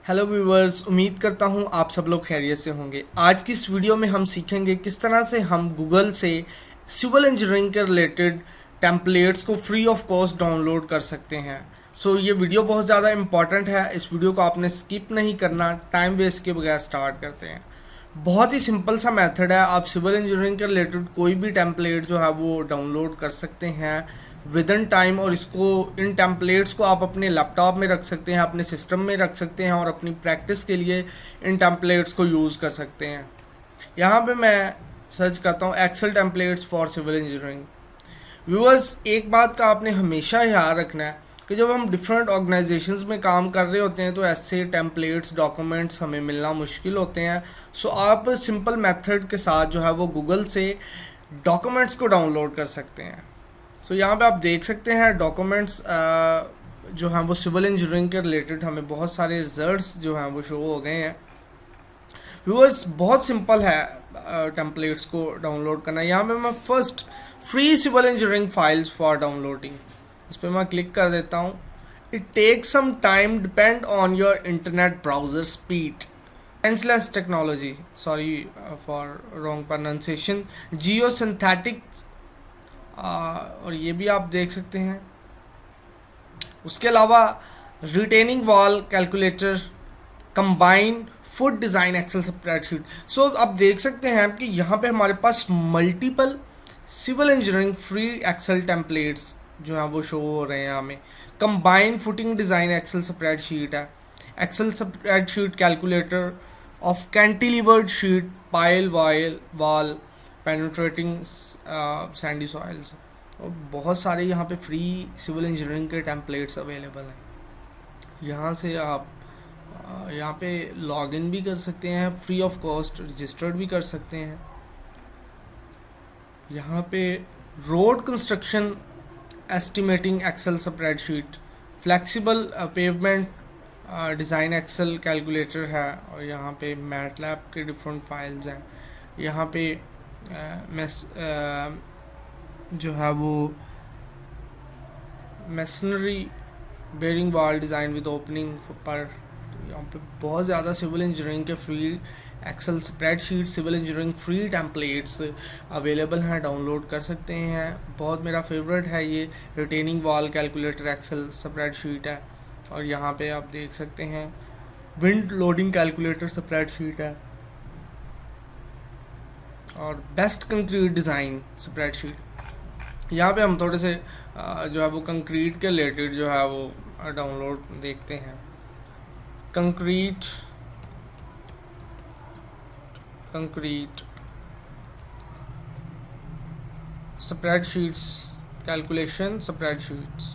Hello viewers, उम्मीद करता हूँ आप सब लोग खैरियत से होंगे। आज की इस वीडियो में हम सीखेंगे किस तरह से हम गूगल से सिविल इंजीनियरिंग के रिलेटेड टेम्पलेट्स को फ्री ऑफ कॉस्ट डाउनलोड कर सकते हैं। ये वीडियो बहुत ज़्यादा इम्पॉर्टेंट है, इस वीडियो को आपने स्किप नहीं करना। टाइम वेस्ट के बगैर स्टार्ट करते हैं। बहुत ही सिंपल सा मेथड है, आप सिविल इंजीनियरिंग के रिलेटेड कोई भी टेम्पलेट जो है वो डाउनलोड कर सकते हैं विद इन टाइम, और इन टेम्पलेट्स को आप अपने लैपटॉप में रख सकते हैं, अपने सिस्टम में रख सकते हैं और अपनी प्रैक्टिस के लिए इन टेम्पलेट्स को यूज़ कर सकते हैं। यहाँ पे मैं सर्च करता हूँ Excel templates for civil engineering. Viewers, एक बात का आपने हमेशा याद रखना है कि जब हम डिफरेंट ऑर्गेनाइजेशंस में काम कर रहे होते हैं तो ऐसे टेम्पलेट्स डॉक्यूमेंट्स हमें मिलना मुश्किल होते हैं। आप सिंपल मेथड के साथ जो है वो गूगल से डॉक्यूमेंट्स को डाउनलोड कर सकते हैं। यहाँ पे आप देख सकते हैं डॉक्यूमेंट्स जो हैं वो सिविल इंजीनियरिंग के रिलेटेड हमें बहुत सारे रिजल्ट्स जो हैं वो शो हो गए हैं। व्यूअर्स, बहुत सिंपल है टेम्पलेट्स को डाउनलोड करना। यहाँ पे मैं first free civil engineering files for downloading इस पर मैं क्लिक कर देता हूँ। It take some time, depend on your internet browser speed. Senseless technology, sorry for wrong pronunciation, geo synthetics, और ये भी आप देख सकते हैं। उसके अलावा retaining wall calculator, combine food design excel spreadsheet. आप देख सकते हैं कि यहाँ पे हमारे पास multiple civil engineering free excel templates जो हैं वो शो हो रहे हैं हमें। Combine footing design excel spreadsheet है, excel spreadsheet calculator of cantilevered sheet, pile wall penetrating sandy soils, और बहुत सारे यहाँ पे फ्री सिविल इंजीनियरिंग के टेम्पलेट्स अवेलेबल हैं। यहाँ से आप यहाँ पे लॉगिन भी कर सकते हैं, फ्री ऑफ कॉस्ट रजिस्टर्ड भी कर सकते हैं। यहाँ पे road construction estimating Excel spreadsheet, flexible pavement design Excel calculator है, और यहाँ पे मैटलैब के डिफरेंट फाइल्स हैं। यहाँ पे जो है वो masonry bearing wall design with opening पर। यहाँ पे बहुत ज़्यादा सिविल इंजीनियरिंग के free Excel spreadsheet, civil engineering free templates available हैं, डाउनलोड कर सकते हैं। बहुत मेरा फेवरेट है ये retaining wall calculator Excel spreadsheet है, और यहाँ पे आप देख सकते हैं विंड लोडिंग कैलकुलेटर स्प्रेडशीट है, और बेस्ट कंक्रीट डिज़ाइन स्प्रेडशीट। यहाँ पे हम थोड़े से जो है वो कंक्रीट के रिलेटेड जो है वो डाउनलोड देखते हैं। Concrete spreadsheets, calculation spreadsheets,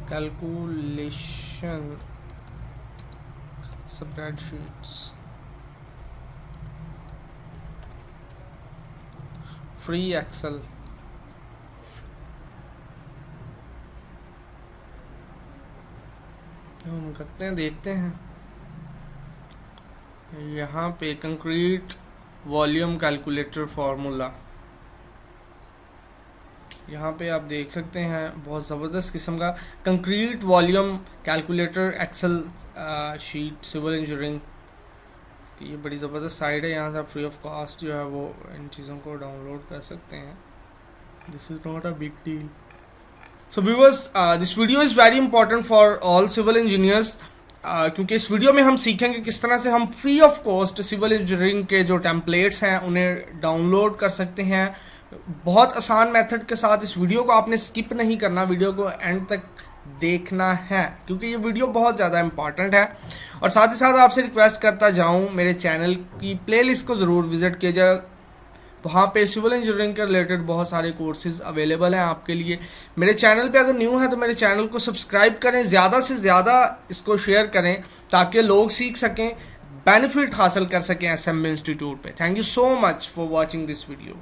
calculation spreadsheets, free Excel. हम करते हैं, देखते हैं। यहाँ पे कंक्रीट वॉल्यूम कैलकुलेटर फार्मूला, यहाँ पे आप देख सकते हैं बहुत ज़बरदस्त किस्म का concrete volume calculator excel sheet civil engineering. ये बड़ी ज़बरदस्त साइट है, यहाँ से आप फ्री ऑफ कॉस्ट जो है वो इन चीज़ों को डाउनलोड कर सकते हैं। This is not a big deal. So viewers, this video is very important for all civil engineers, क्योंकि इस वीडियो में हम सीखेंगे किस तरह से हम free of cost civil engineering के जो टेम्पलेट्स हैं उन्हें डाउनलोड कर सकते हैं बहुत आसान मेथड के साथ। इस वीडियो को आपने स्किप नहीं करना, वीडियो को एंड तक देखना है, क्योंकि ये वीडियो बहुत ज़्यादा इंपॉर्टेंट है। और साथ ही साथ आपसे रिक्वेस्ट करता जाऊँ, मेरे चैनल की प्लेलिस्ट को ज़रूर विज़िट कीजिए। वहाँ पे सिविल इंजीनियरिंग के रिलेटेड बहुत सारे कोर्सेज अवेलेबल हैं आपके लिए। मेरे चैनल पे अगर न्यू है तो मेरे चैनल को सब्सक्राइब करें, ज़्यादा से ज़्यादा इसको शेयर करें ताकि लोग सीख सकें, बेनिफिट हासिल कर सकें SM इंस्टीट्यूट पे। Thank you so much for watching this video.